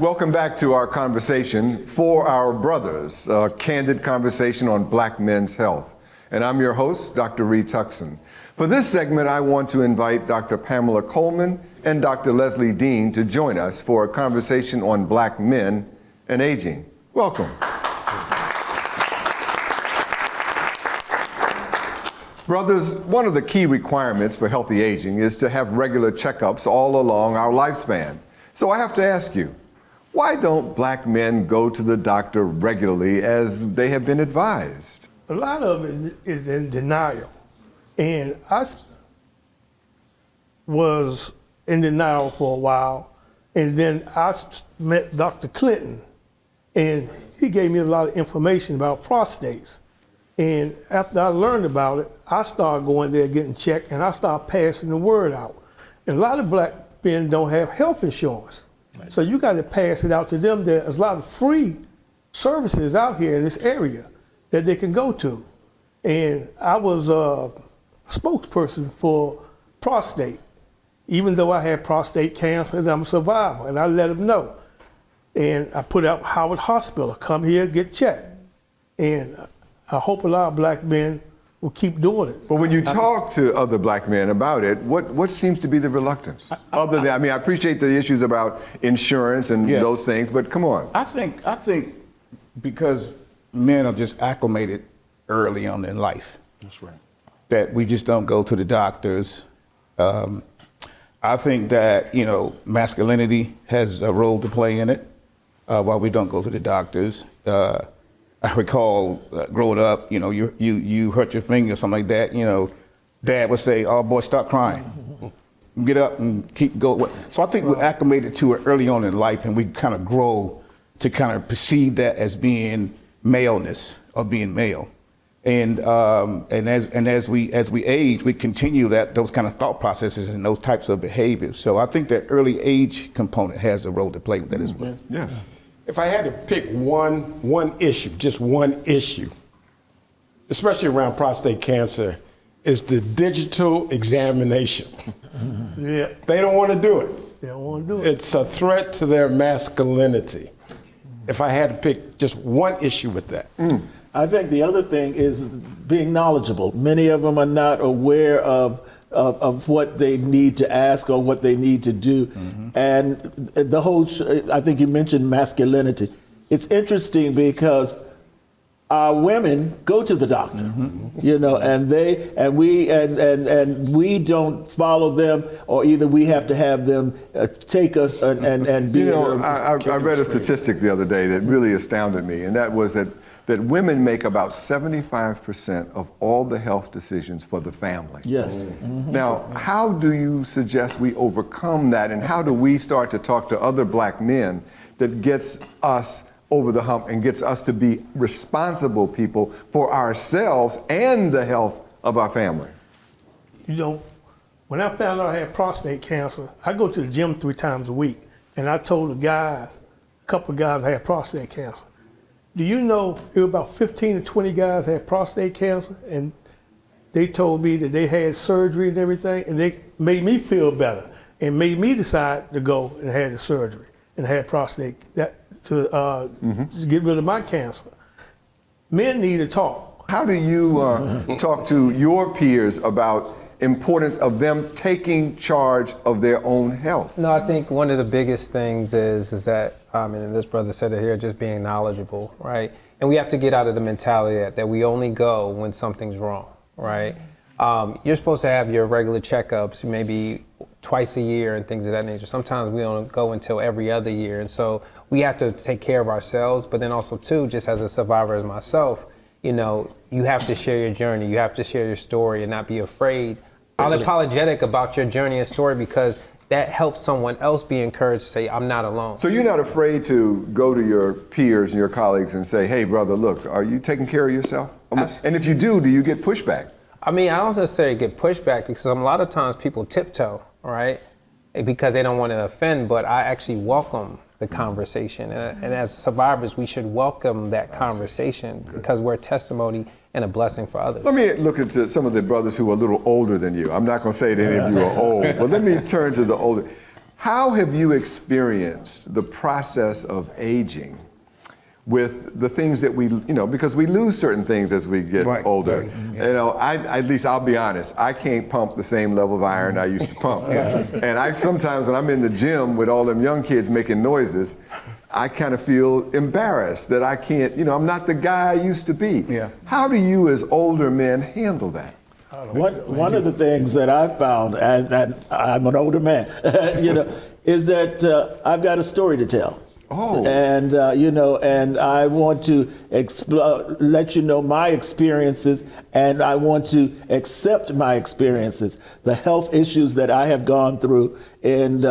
Welcome back to our conversation for our brothers, a candid conversation on black men's health. And I'm your host, Dr. Reed Tuckson. For this segment, I want to invite Dr. Pamela Coleman and Dr. Leslie Dean to join us for a conversation on black men and aging. Welcome. Brothers, one of the key requirements for healthy aging is to have regular checkups all along our lifespan. So I have to ask you, why don't black men go to the doctor regularly as they have been advised? A lot of it is in denial. And I was in denial for a while. And then I met Dr. Clinton, and he gave me a lot of information about prostates. And after I learned about it, I started going there getting checked, and I started passing the word out. And a lot of black men don't have health insurance. Right. So you got to pass it out to them. There's a lot of free services out here in this area that they can go to. And I was a spokesperson for prostate. Even though I had prostate cancer, and I'm a survivor, and I let them know. And I put out Howard Hospital, come here, get checked. And I hope a lot of black men will keep doing it. But when you talk to other black men about it, what seems to be the reluctance? Other than, I mean, I appreciate the issues about insurance and those things, but come on. I think because men are just acclimated early on in life. That's right. That we just don't go to the doctors. I think that, masculinity has a role to play in it, while we don't go to the doctors. I recall growing up, you hurt your finger or something like that, Dad would say, "Oh boy, stop crying. Get up and keep going." So I think we're acclimated to it early on in life, and we kind of grow to kind of perceive that as being maleness or being male. And as we age, we continue those kind of thought processes and those types of behaviors. So I think that early age component has a role to play with that as well. Yes. If I had to pick one issue, just one issue, especially around prostate cancer, is the digital examination. Yeah. They don't want to do it. They don't want to do it. It's a threat to their masculinity. If I had to pick just one issue with that. I think the other thing is being knowledgeable. Many of them are not aware of what they need to ask or what they need to do. Mm-hmm. And the whole, I think you mentioned masculinity. It's interesting because our women go to the doctor, and we don't follow them, or either we have to have them take us and be. I read a statistic the other day that really astounded me, and that was that women make about 75% of all the health decisions for the family. Yes. Mm-hmm. Now, how do you suggest we overcome that, and how do we start to talk to other black men that gets us over the hump and gets us to be responsible people for ourselves and the health of our family? When I found out I had prostate cancer, I go to the gym 3 times a week, and I told a couple of guys I had prostate cancer. Do you know there were about 15 to 20 guys had prostate cancer, and they told me that they had surgery and everything, and they made me feel better and made me decide to go and have the surgery and have prostate to get rid of my cancer. Men need to talk. How do you talk to your peers about importance of them taking charge of their own health? No, I think one of the biggest things is that, and this brother said it here, just being knowledgeable, right? And we have to get out of the mentality that we only go when something's wrong, right? You're supposed to have your regular checkups, maybe twice a year and things of that nature. Sometimes we don't go until every other year. And so we have to take care of ourselves, but then also too, just as a survivor as myself, you have to share your journey. You have to share your story and not be afraid, unapologetic about your journey and story, because that helps someone else be encouraged to say, I'm not alone. So you're not afraid to go to your peers and your colleagues and say, hey, brother, look, are you taking care of yourself? And if you do you get pushback? I don't necessarily get pushback, because a lot of times people tiptoe, right? Because they don't want to offend, but I actually welcome the conversation. And as survivors, we should welcome that conversation because we're a testimony and a blessing for others. Let me look at some of the brothers who are a little older than you. I'm not going to say that any of you are old, but let me turn to the older. How have you experienced the process of aging with the things that we, because we lose certain things as we get Right, older. right, At least I'll be honest, I can't pump the same level of iron I used to pump. And I sometimes when I'm in the gym with all them young kids making noises, I kind of feel embarrassed that I can't, I'm not the guy I used to be. Yeah. How do you as older men handle that? One of the things that I found, and I'm an older man, is that I've got a story to tell. Oh. And and I want to let you know my experiences, and I want to accept my experiences, the health issues that I have gone through in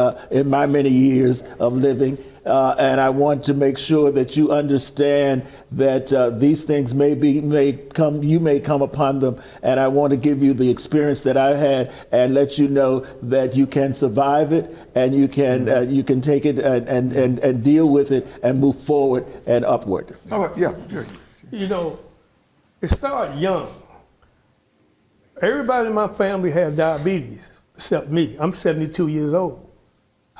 my many years of living. And I want to make sure that you understand that these things you may come upon them, and I want to give you the experience that I had and let you know that you can survive it, and you can take it and deal with it and move forward and upward. Yeah. It started young. Everybody in my family had diabetes except me. I'm 72 years old.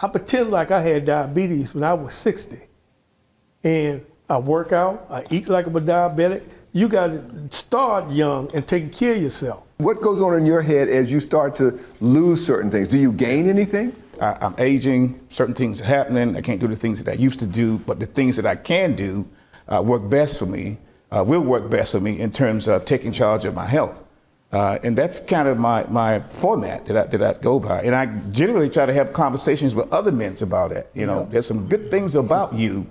I pretend like I had diabetes when I was 60. And I work out, I eat like I'm a diabetic. You got to start young and take care of yourself. What goes on in your head as you start to lose certain things? Do you gain anything? I'm aging, certain things are happening. I can't do the things that I used to do, but the things that I can do work best for me, will work best for me in terms of taking charge of my health. And that's kind of my format that I go by. And I generally try to have conversations with other men about it. There's some good things about you,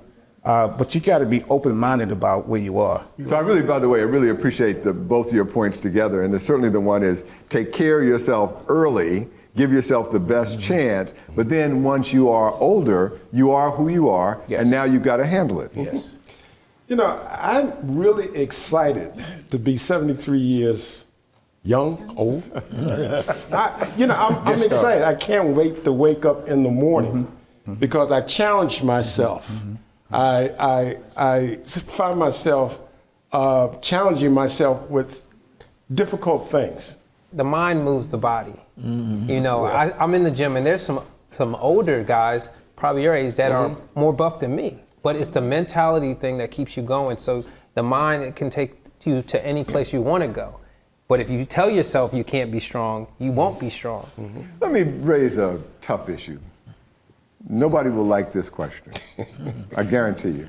but you got to be open-minded about where you are. So I really, by the way, I really appreciate both of your points together. And certainly the one is take care of yourself early, give yourself the best chance, but then once you are older, you are who you are, Yes. and now you've got to handle it. Yes. I'm really excited to be 73 years young, old. I'm excited. I can't wait to wake up in the morning because I challenge myself. I find myself challenging myself with difficult things. The mind moves the body. I'm in the gym, and there's some older guys, probably your age, that are more buff than me. But it's the mentality thing that keeps you going. So the mind, it can take you to any place you want to go. But if you tell yourself you can't be strong, you won't be strong. Let me raise a tough issue. Nobody will like this question. I guarantee you.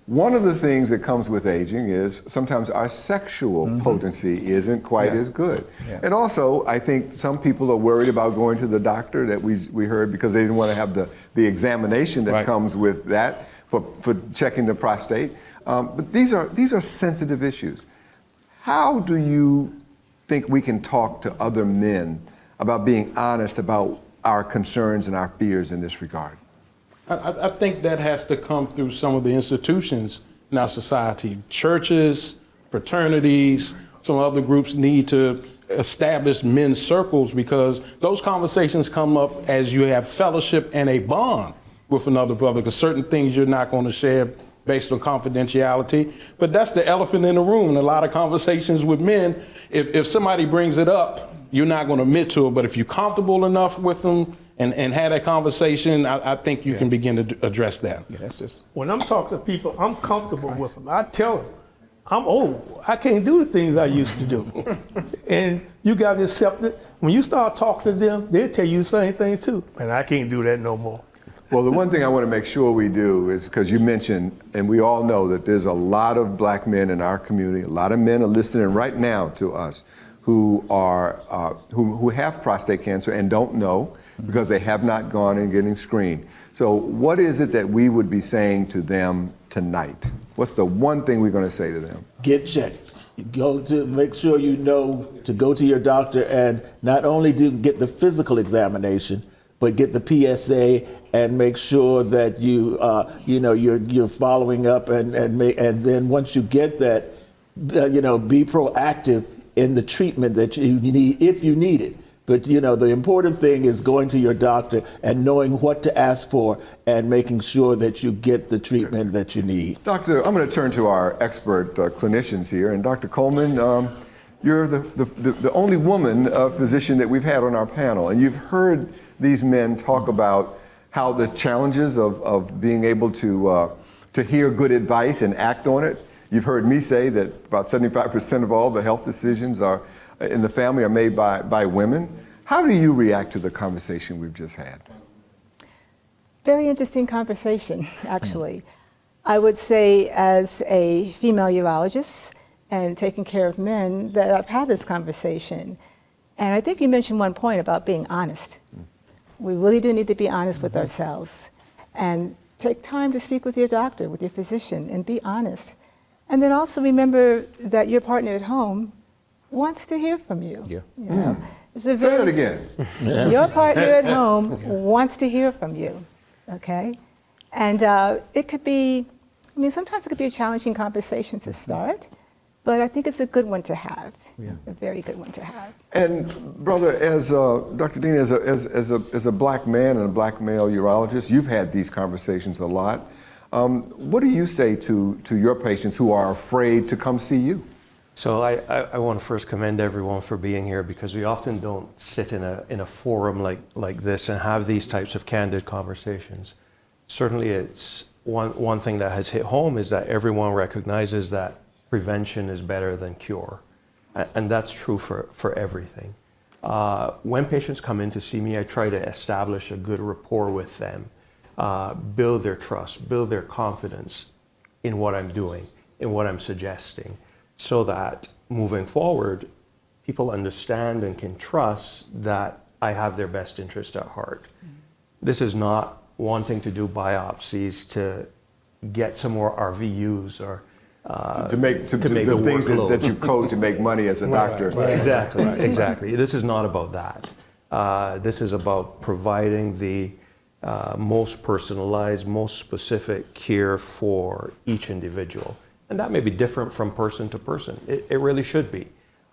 One of the things that comes with aging is sometimes our sexual potency isn't quite as good. Yeah. And also, I think some people are worried about going to the doctor that we heard because they didn't want to have the examination that Right. comes with that for checking the prostate. But these are sensitive issues. How do you think we can talk to other men about being honest about our concerns and our fears in this regard? I think that has to come through some of the institutions in our society. Churches, fraternities, some other groups need to establish men's circles because those conversations come up as you have fellowship and a bond with another brother, because certain things you're not going to share based on confidentiality. But that's the elephant in the room in a lot of conversations with men. If somebody brings it up, you're not going to admit to it. But if you're comfortable enough with them and have that conversation, I think you can begin to address that. Yeah, that's just. When I'm talking to people, I'm comfortable with them. I tell them, I'm old. I can't do the things I used to do. And you got to accept it. When you start talking to them, they'll tell you the same thing too. And I can't do that no more. Well, the one thing I want to make sure we do is, because you mentioned, and we all know that there's a lot of black men in our community, a lot of men are listening right now to us who have prostate cancer and don't know because they have not gone and getting screened. So what is it that we would be saying to them tonight? What's the one thing we're going to say to them? Get checked. Make sure you know to go to your doctor and not only get the physical examination, but get the PSA and make sure that you're following up and then once you get that, be proactive in the treatment that you need if you need it. But the important thing is going to your doctor and knowing what to ask for and making sure that you get the treatment that you need. Doctor, I'm going to turn to our expert clinicians here, and Dr. Coleman, you're the only woman physician that we've had on our panel, and you've heard these men talk about how the challenges of being able to hear good advice and act on it. You've heard me say that about 75% of all the health decisions are in the family are made by women. How do you react to the conversation we've just had? Very interesting conversation, actually. I would say, as a female urologist and taking care of men, that I've had this conversation. And I think you mentioned one point about being honest. We really do need to be honest with ourselves and take time to speak with your doctor, with your physician, and be honest. And then also remember that your partner at home wants to hear from you. Yeah. You know? It's a Say very, it again. Your partner at home wants to hear from you, okay? And it could be, I mean, sometimes it could be a challenging conversation to start, but I think it's a good one to have, a very good one to have. And brother, as Dr. Dean, as a black man and a black male urologist, you've had these conversations a lot. What do you say to your patients who are afraid to come see you? So I want to first commend everyone for being here, because we often don't sit in a forum like this and have these types of candid conversations. Certainly it's one thing that has hit home is that everyone recognizes that prevention is better than cure. And that's true for everything. When patients come in to see me, I try to establish a good rapport with them, build their trust, build their confidence in what I'm doing, in what I'm suggesting, so that moving forward, people understand and can trust that I have their best interest at heart. This is not wanting to do biopsies to get some more RVUs or To make the things that you code to make money as a doctor. Exactly, exactly. This is not about that. This is about providing the most personalized, most specific care for each individual. And that may be different from person to person. It really should be.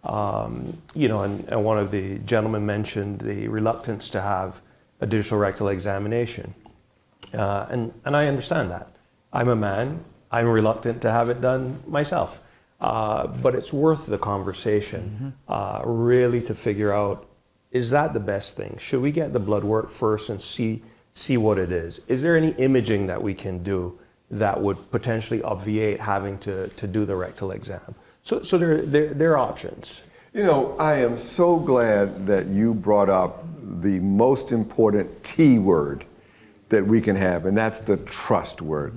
You know, and one of the gentlemen mentioned the reluctance to have a digital rectal examination. And I understand that. I'm a man. I'm reluctant to have it done myself. But it's worth the conversation, really, to figure out, is that the best thing? Should we get the blood work first and see what it is? Is there any imaging that we can do that would potentially obviate having to do the rectal exam? So there are options. You know, I am so glad that you brought up the most important T word that we can have, and that's the trust word.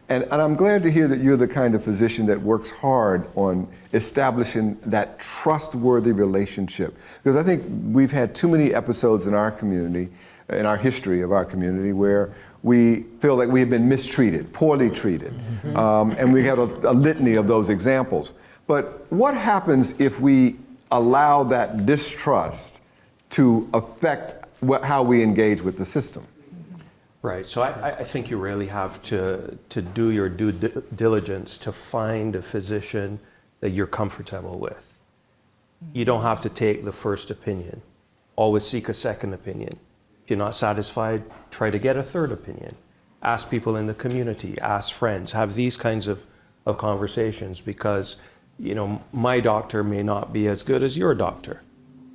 And I'm glad to hear that you're the kind of physician that works hard on establishing that trustworthy relationship. Because I think we've had too many episodes in our community, in our history of our community, where we feel like we have been mistreated, poorly treated. And we have a litany of those examples. But what happens if we allow that distrust to affect how we engage with the system? Right, so I think you really have to do your due diligence to find a physician that you're comfortable with. You don't have to take the first opinion. Always seek a second opinion. If you're not satisfied, try to get a third opinion. Ask people in the community, ask friends, have these kinds of conversations, because, you know, my doctor may not be as good as your doctor.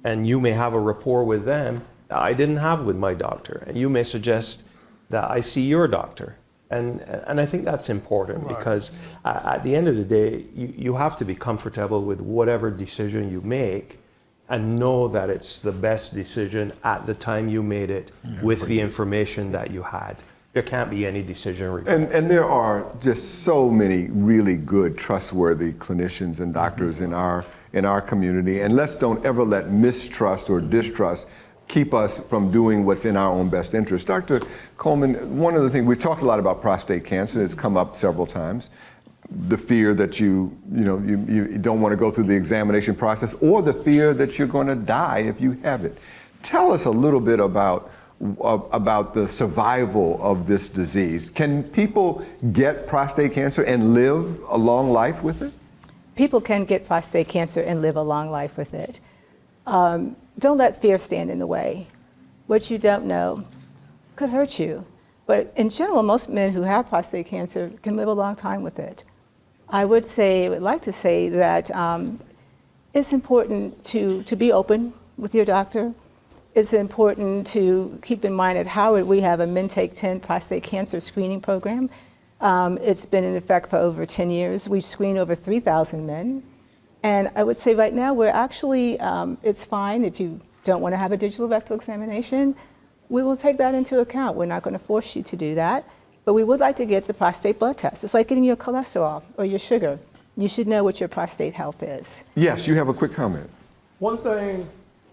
And you may have a rapport with them that I didn't have with my doctor. And you may suggest that I see your doctor. And I think that's important, because at the end of the day, you have to be comfortable with whatever decision you make and know that it's the best decision at the time you made it with the information that you had. There can't be any decision regret. And there are just so many really good, trustworthy clinicians and doctors in our community. And don't ever let mistrust or distrust keep us from doing what's in our own best interest. Dr. Coleman, one of the things, we've talked a lot about prostate cancer, it's come up several times. The fear that you don't want to go through the examination process, or the fear that you're going to die if you have it. Tell us a little bit about the survival of this disease. Can people get prostate cancer and live a long life with it? People can get prostate cancer and live a long life with it. Don't let fear stand in the way. What you don't know could hurt you. But in general, most men who have prostate cancer can live a long time with it. I would like to say that it's important to be open with your doctor. it's important to keep in mind at Howard we have a Men Take 10 prostate cancer screening program. It's been in effect for over 10 years. We've screened over 3,000 men. And I would say right now we're actually, it's fine if you don't want to have a digital rectal examination. We will take that into account. We're not going to force you to do that. But we would like to get the prostate blood test. It's like getting your cholesterol or your sugar. You should know what your prostate health is. Yes, you have a quick comment. One thing,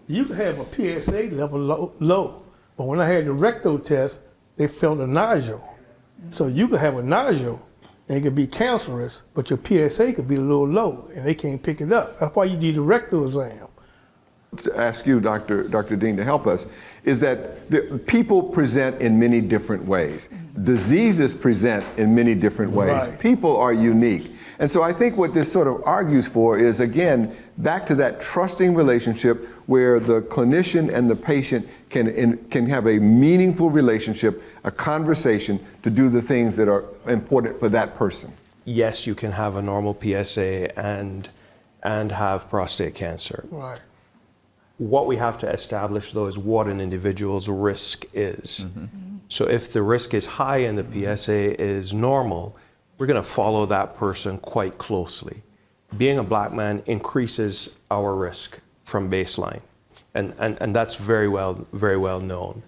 you can have a PSA level low, but when I had the rectal test, they felt a nodule. So you could have a nodule, and it could be cancerous, but your PSA could be a little low, and they can't pick it up. That's why you need a rectal exam. To ask you, Dr. Dean, to help us, is that people present in many different ways. Diseases present in many different ways. Right. People are unique. And so I think what this sort of argues for is, again, back to that trusting relationship where the clinician and the patient can have a meaningful relationship, a conversation to do the things that are important for that person. Yes, you can have a normal PSA and have prostate cancer. Right. What we have to establish, though, is what an individual's risk is. So if the risk is high and the PSA is normal, we're going to follow that person quite closely. Being a black man increases our risk from baseline, and that's very well known.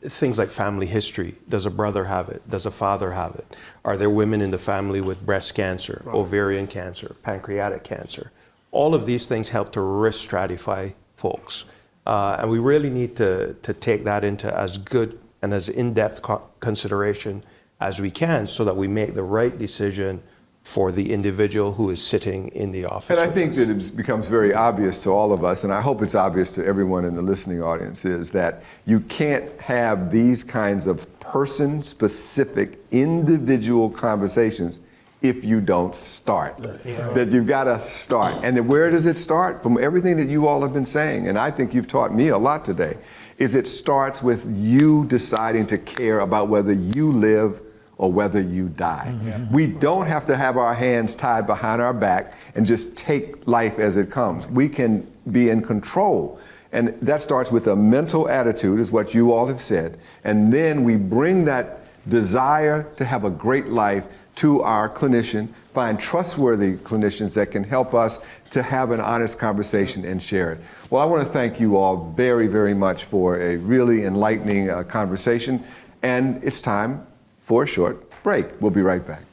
Things like family history. Does a brother have it? Does a father have it? Are there women in the family with breast cancer, ovarian cancer, pancreatic cancer? All of these things help to risk stratify folks. And we really need to take that into as good and as in-depth consideration as we can so that we make the right decision for the individual who is sitting in the office. And I think that it becomes very obvious to all of us, and I hope it's obvious to everyone in the listening audience, is that you can't have these kinds of person-specific, individual conversations if you don't start. That you've got to start. And then where does it start? From everything that you all have been saying, and I think you've taught me a lot today, is it starts with you deciding to care about whether you live or whether you die. We don't have to have our hands tied behind our back and just take life as it comes. We can be in control. And that starts with a mental attitude, is what you all have said. And then we bring that desire to have a great life to our clinician, find trustworthy clinicians that can help us to have an honest conversation and share it. Well, I want to thank you all very, very much for a really enlightening conversation. And it's time for a short break. We'll be right back.